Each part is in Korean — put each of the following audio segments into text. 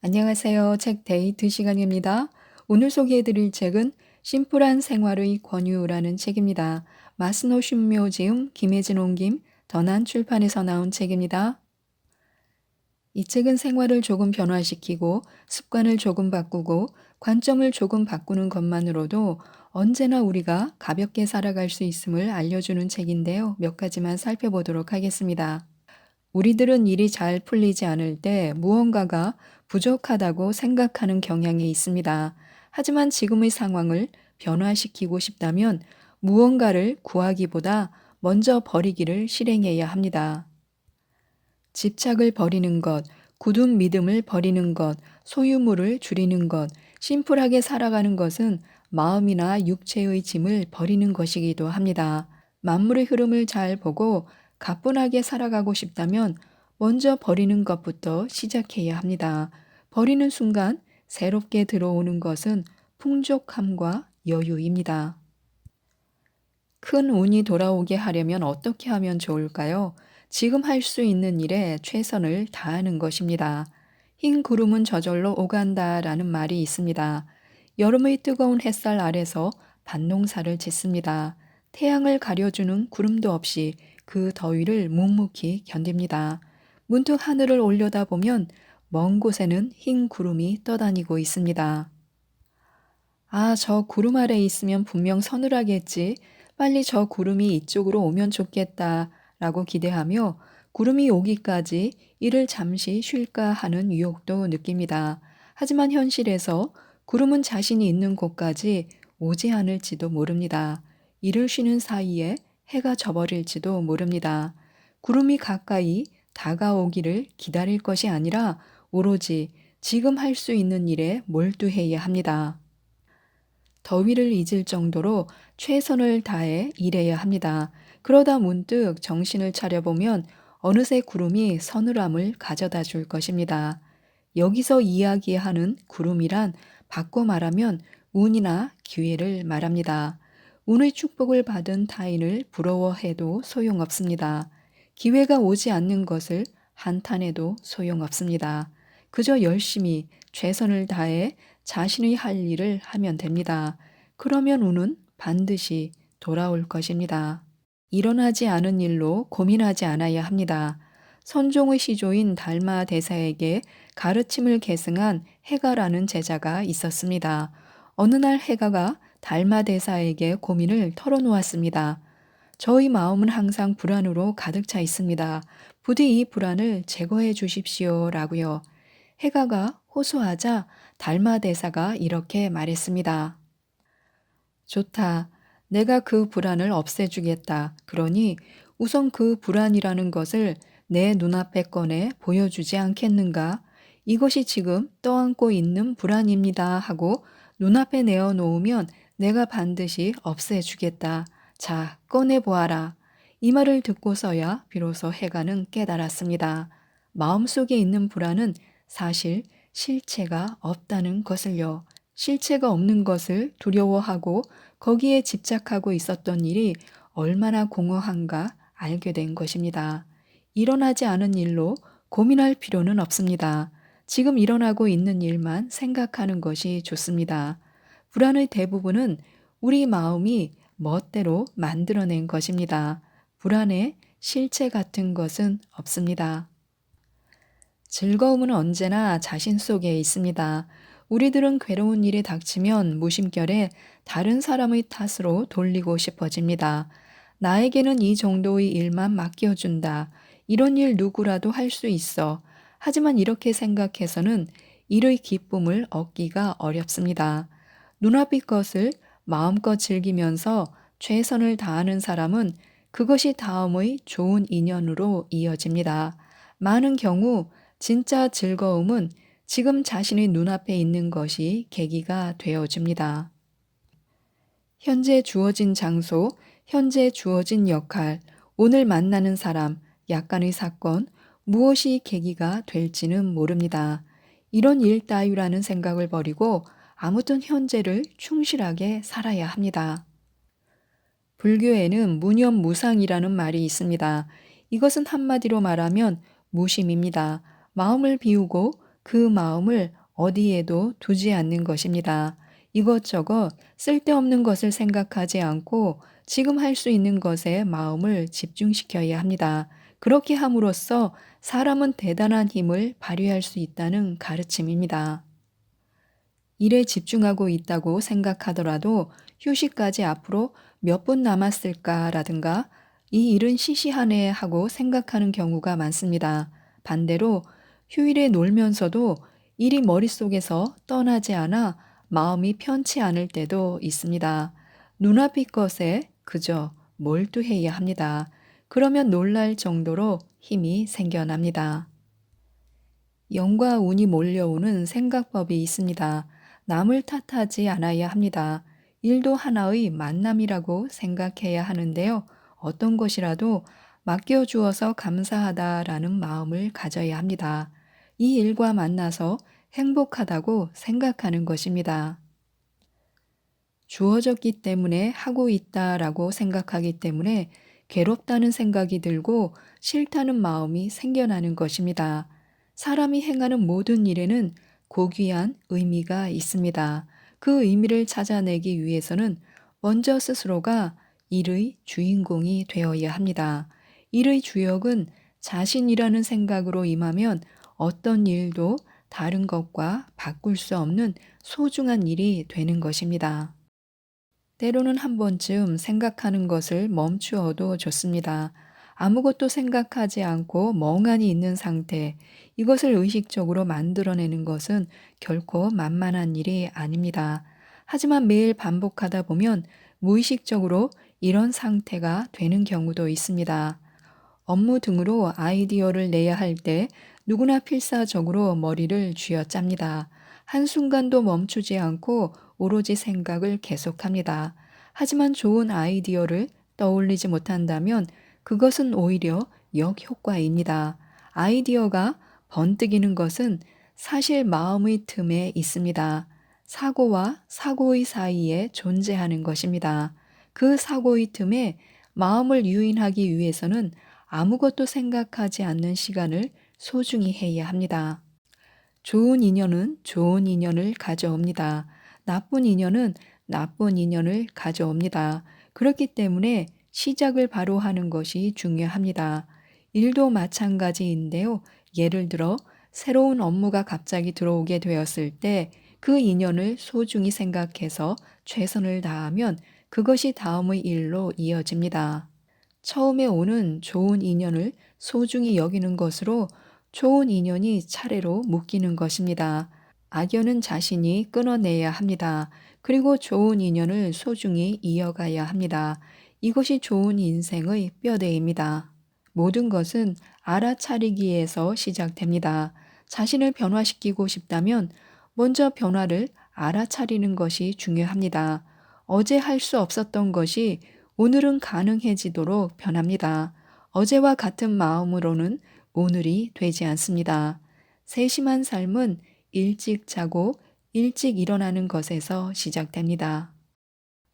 안녕하세요. 책 데이트 시간입니다. 오늘 소개해드릴 책은 심플한 생활의 권유라는 책입니다. 마스노 슌묘 지음, 김혜진 옮김, 더난 출판에서 나온 책입니다. 이 책은 생활을 조금 변화시키고 습관을 조금 바꾸고 관점을 조금 바꾸는 것만으로도 언제나 우리가 가볍게 살아갈 수 있음을 알려주는 책인데요. 몇 가지만 살펴보도록 하겠습니다. 우리들은 일이 잘 풀리지 않을 때 무언가가 부족하다고 생각하는 경향이 있습니다. 하지만 지금의 상황을 변화시키고 싶다면 무언가를 구하기보다 먼저 버리기를 실행해야 합니다. 집착을 버리는 것, 굳은 믿음을 버리는 것, 소유물을 줄이는 것, 심플하게 살아가는 것은 마음이나 육체의 짐을 버리는 것이기도 합니다. 만물의 흐름을 잘 보고 가뿐하게 살아가고 싶다면 먼저 버리는 것부터 시작해야 합니다. 버리는 순간 새롭게 들어오는 것은 풍족함과 여유입니다. 큰 운이 돌아오게 하려면 어떻게 하면 좋을까요? 지금 할 수 있는 일에 최선을 다하는 것입니다. 흰 구름은 저절로 오간다라는 말이 있습니다. 여름의 뜨거운 햇살 아래서 밭농사를 짓습니다. 태양을 가려주는 구름도 없이 그 더위를 묵묵히 견딥니다. 문득 하늘을 올려다보면 먼 곳에는 흰 구름이 떠다니고 있습니다. 아, 저 구름 아래 있으면 분명 서늘하겠지. 빨리 저 구름이 이쪽으로 오면 좋겠다. 라고 기대하며 구름이 오기까지 일을 잠시 쉴까 하는 유혹도 느낍니다. 하지만 현실에서 구름은 자신이 있는 곳까지 오지 않을지도 모릅니다. 일을 쉬는 사이에 해가 져버릴지도 모릅니다. 구름이 가까이 다가오기를 기다릴 것이 아니라 오로지 지금 할 수 있는 일에 몰두해야 합니다. 더위를 잊을 정도로 최선을 다해 일해야 합니다. 그러다 문득 정신을 차려보면 어느새 구름이 서늘함을 가져다 줄 것입니다. 여기서 이야기하는 구름이란 바꿔 말하면 운이나 기회를 말합니다. 운의 축복을 받은 타인을 부러워해도 소용없습니다. 기회가 오지 않는 것을 한탄해도 소용없습니다. 그저 열심히 최선을 다해 자신의 할 일을 하면 됩니다. 그러면 운은 반드시 돌아올 것입니다. 일어나지 않은 일로 고민하지 않아야 합니다. 선종의 시조인 달마 대사에게 가르침을 계승한 해가라는 제자가 있었습니다. 어느 날 해가가 달마 대사에게 고민을 털어놓았습니다. 저희 마음은 항상 불안으로 가득 차 있습니다. 부디 이 불안을 제거해 주십시오. 라고요. 해가가 호소하자 달마 대사가 이렇게 말했습니다. 좋다. 내가 그 불안을 없애주겠다. 그러니 우선 그 불안이라는 것을 내 눈앞에 꺼내 보여주지 않겠는가? 이것이 지금 떠안고 있는 불안입니다. 하고 눈앞에 내어놓으면 내가 반드시 없애주겠다. 자, 꺼내보아라. 이 말을 듣고서야 비로소 해가는 깨달았습니다. 마음속에 있는 불안은 사실 실체가 없다는 것을요. 실체가 없는 것을 두려워하고 거기에 집착하고 있었던 일이 얼마나 공허한가 알게 된 것입니다. 일어나지 않은 일로 고민할 필요는 없습니다. 지금 일어나고 있는 일만 생각하는 것이 좋습니다. 불안의 대부분은 우리 마음이 멋대로 만들어낸 것입니다. 불안에 실체 같은 것은 없습니다. 즐거움은 언제나 자신 속에 있습니다. 우리들은 괴로운 일이 닥치면 무심결에 다른 사람의 탓으로 돌리고 싶어집니다. 나에게는 이 정도의 일만 맡겨준다. 이런 일 누구라도 할 수 있어. 하지만 이렇게 생각해서는 일의 기쁨을 얻기가 어렵습니다. 눈앞의 것을 마음껏 즐기면서 최선을 다하는 사람은 그것이 다음의 좋은 인연으로 이어집니다. 많은 경우 진짜 즐거움은 지금 자신의 눈앞에 있는 것이 계기가 되어줍니다. 현재 주어진 장소, 현재 주어진 역할, 오늘 만나는 사람, 약간의 사건, 무엇이 계기가 될지는 모릅니다. 이런 일 따위라는 생각을 버리고 아무튼 현재를 충실하게 살아야 합니다. 불교에는 무념무상이라는 말이 있습니다. 이것은 한마디로 말하면 무심입니다. 마음을 비우고 그 마음을 어디에도 두지 않는 것입니다. 이것저것 쓸데없는 것을 생각하지 않고 지금 할 수 있는 것에 마음을 집중시켜야 합니다. 그렇게 함으로써 사람은 대단한 힘을 발휘할 수 있다는 가르침입니다. 일에 집중하고 있다고 생각하더라도 휴식까지 앞으로 몇 분 남았을까라든가 이 일은 시시하네 하고 생각하는 경우가 많습니다. 반대로 휴일에 놀면서도 일이 머릿속에서 떠나지 않아 마음이 편치 않을 때도 있습니다. 눈앞의 것에 그저 몰두해야 합니다. 그러면 놀랄 정도로 힘이 생겨납니다. 영과 운이 몰려오는 생각법이 있습니다. 남을 탓하지 않아야 합니다. 일도 하나의 만남이라고 생각해야 하는데요. 어떤 것이라도 맡겨주어서 감사하다라는 마음을 가져야 합니다. 이 일과 만나서 행복하다고 생각하는 것입니다. 주어졌기 때문에 하고 있다라고 생각하기 때문에 괴롭다는 생각이 들고 싫다는 마음이 생겨나는 것입니다. 사람이 행하는 모든 일에는 고귀한 의미가 있습니다. 그 의미를 찾아내기 위해서는 먼저 스스로가 일의 주인공이 되어야 합니다. 일의 주역은 자신이라는 생각으로 임하면 어떤 일도 다른 것과 바꿀 수 없는 소중한 일이 되는 것입니다. 때로는 한 번쯤 생각하는 것을 멈추어도 좋습니다. 아무것도 생각하지 않고 멍하니 있는 상태, 이것을 의식적으로 만들어내는 것은 결코 만만한 일이 아닙니다. 하지만 매일 반복하다 보면 무의식적으로 이런 상태가 되는 경우도 있습니다. 업무 등으로 아이디어를 내야 할 때 누구나 필사적으로 머리를 쥐어짭니다. 한순간도 멈추지 않고 오로지 생각을 계속합니다. 하지만 좋은 아이디어를 떠올리지 못한다면 그것은 오히려 역효과입니다. 아이디어가 번뜩이는 것은 사실 마음의 틈에 있습니다. 사고와 사고의 사이에 존재하는 것입니다. 그 사고의 틈에 마음을 유인하기 위해서는 아무것도 생각하지 않는 시간을 소중히 해야 합니다. 좋은 인연은 좋은 인연을 가져옵니다. 나쁜 인연은 나쁜 인연을 가져옵니다. 그렇기 때문에 시작을 바로 하는 것이 중요합니다. 일도 마찬가지인데요. 예를 들어 새로운 업무가 갑자기 들어오게 되었을 때 그 인연을 소중히 생각해서 최선을 다하면 그것이 다음의 일로 이어집니다. 처음에 오는 좋은 인연을 소중히 여기는 것으로 좋은 인연이 차례로 묶이는 것입니다. 악연은 자신이 끊어내야 합니다. 그리고 좋은 인연을 소중히 이어가야 합니다. 이것이 좋은 인생의 뼈대입니다. 모든 것은 알아차리기에서 시작됩니다. 자신을 변화시키고 싶다면 먼저 변화를 알아차리는 것이 중요합니다. 어제 할 수 없었던 것이 오늘은 가능해지도록 변합니다. 어제와 같은 마음으로는 오늘이 되지 않습니다. 세심한 삶은 일찍 자고 일찍 일어나는 것에서 시작됩니다.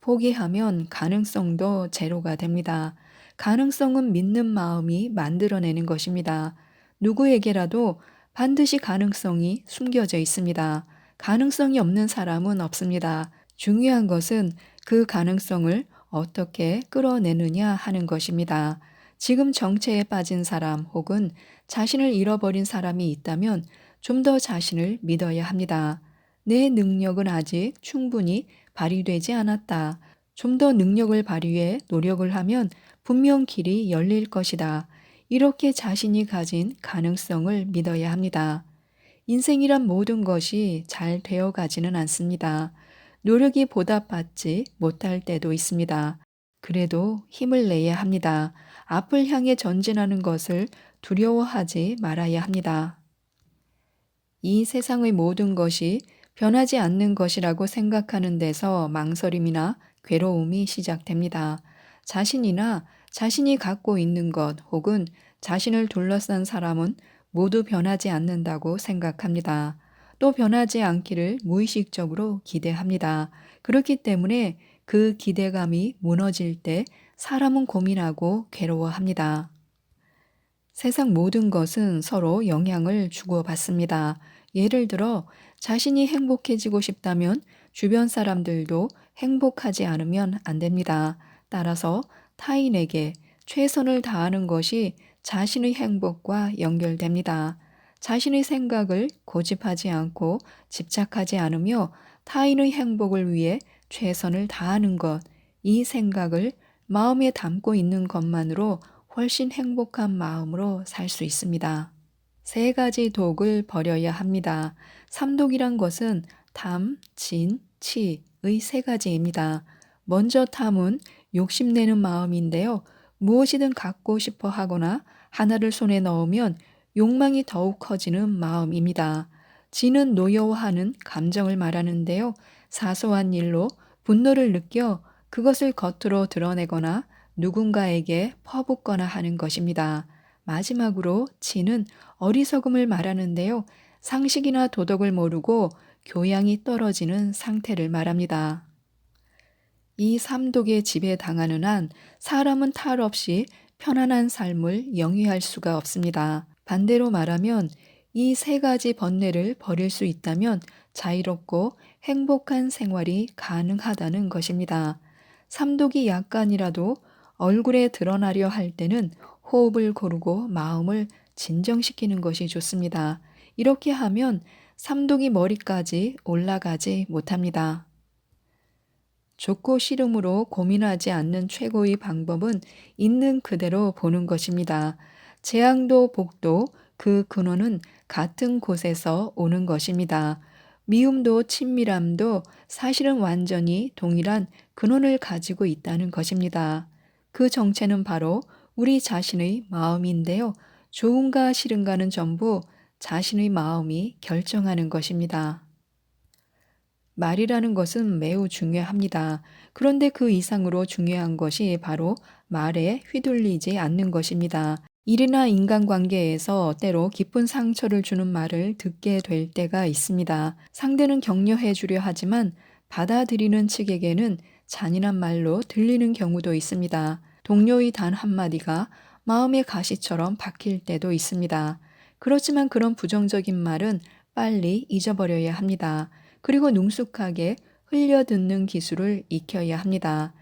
포기하면 가능성도 제로가 됩니다. 가능성은 믿는 마음이 만들어내는 것입니다. 누구에게라도 반드시 가능성이 숨겨져 있습니다. 가능성이 없는 사람은 없습니다. 중요한 것은 그 가능성을 어떻게 끌어내느냐 하는 것입니다. 지금 정체에 빠진 사람 혹은 자신을 잃어버린 사람이 있다면 좀 더 자신을 믿어야 합니다. 내 능력은 아직 충분히 발휘되지 않았다. 좀 더 능력을 발휘해 노력을 하면 분명 길이 열릴 것이다. 이렇게 자신이 가진 가능성을 믿어야 합니다. 인생이란 모든 것이 잘 되어 가지는 않습니다. 노력이 보답받지 못할 때도 있습니다. 그래도 힘을 내야 합니다. 앞을 향해 전진하는 것을 두려워하지 말아야 합니다. 이 세상의 모든 것이 변하지 않는 것이라고 생각하는 데서 망설임이나 괴로움이 시작됩니다. 자신이나 자신이 갖고 있는 것 혹은 자신을 둘러싼 사람은 모두 변하지 않는다고 생각합니다. 또 변하지 않기를 무의식적으로 기대합니다. 그렇기 때문에 그 기대감이 무너질 때 사람은 고민하고 괴로워합니다. 세상 모든 것은 서로 영향을 주고받습니다. 예를 들어 자신이 행복해지고 싶다면 주변 사람들도 행복하지 않으면 안 됩니다. 따라서 타인에게 최선을 다하는 것이 자신의 행복과 연결됩니다. 자신의 생각을 고집하지 않고 집착하지 않으며 타인의 행복을 위해 최선을 다하는 것, 이 생각을 마음에 담고 있는 것만으로 훨씬 행복한 마음으로 살 수 있습니다. 세 가지 독을 버려야 합니다. 삼독이란 것은 탐, 진, 치의 세 가지입니다. 먼저 탐은 욕심내는 마음인데요. 무엇이든 갖고 싶어 하거나 하나를 손에 넣으면 욕망이 더욱 커지는 마음입니다. 진은 노여워하는 감정을 말하는데요. 사소한 일로 분노를 느껴 그것을 겉으로 드러내거나 누군가에게 퍼붓거나 하는 것입니다. 마지막으로 치는 어리석음을 말하는데요. 상식이나 도덕을 모르고 교양이 떨어지는 상태를 말합니다. 이 삼독에 지배당하는 한 사람은 탈 없이 편안한 삶을 영위할 수가 없습니다. 반대로 말하면 이 세 가지 번뇌를 버릴 수 있다면 자유롭고 행복한 생활이 가능하다는 것입니다. 삼독이 약간이라도 얼굴에 드러나려 할 때는 호흡을 고르고 마음을 진정시키는 것이 좋습니다. 이렇게 하면 삼독이 머리까지 올라가지 못합니다. 좋고 싫음으로 고민하지 않는 최고의 방법은 있는 그대로 보는 것입니다. 재앙도 복도 그 근원은 같은 곳에서 오는 것입니다. 미움도 친밀함도 사실은 완전히 동일한 근원을 가지고 있다는 것입니다. 그 정체는 바로 우리 자신의 마음인데요. 좋은가 싫은가는 전부 자신의 마음이 결정하는 것입니다. 말이라는 것은 매우 중요합니다. 그런데 그 이상으로 중요한 것이 바로 말에 휘둘리지 않는 것입니다. 일이나 인간관계에서 때로 깊은 상처를 주는 말을 듣게 될 때가 있습니다. 상대는 격려해 주려 하지만 받아들이는 측에게는 잔인한 말로 들리는 경우도 있습니다. 동료의 단 한마디가 마음의 가시처럼 박힐 때도 있습니다. 그렇지만 그런 부정적인 말은 빨리 잊어버려야 합니다. 그리고 능숙하게 흘려듣는 기술을 익혀야 합니다.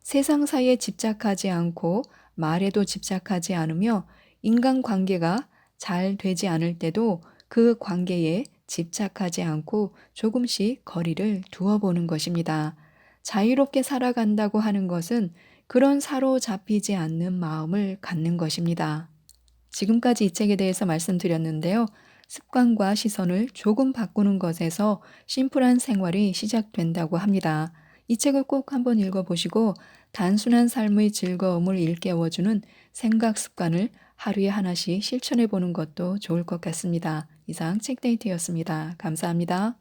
세상사에 집착하지 않고 말에도 집착하지 않으며 인간관계가 잘 되지 않을 때도 그 관계에 집착하지 않고 조금씩 거리를 두어보는 것입니다. 자유롭게 살아간다고 하는 것은 그런 사로잡히지 않는 마음을 갖는 것입니다. 지금까지 이 책에 대해서 말씀드렸는데요. 습관과 시선을 조금 바꾸는 것에서 심플한 생활이 시작된다고 합니다. 이 책을 꼭 한번 읽어보시고 단순한 삶의 즐거움을 일깨워주는 생각 습관을 하루에 하나씩 실천해 보는 것도 좋을 것 같습니다. 이상 책데이트였습니다. 감사합니다.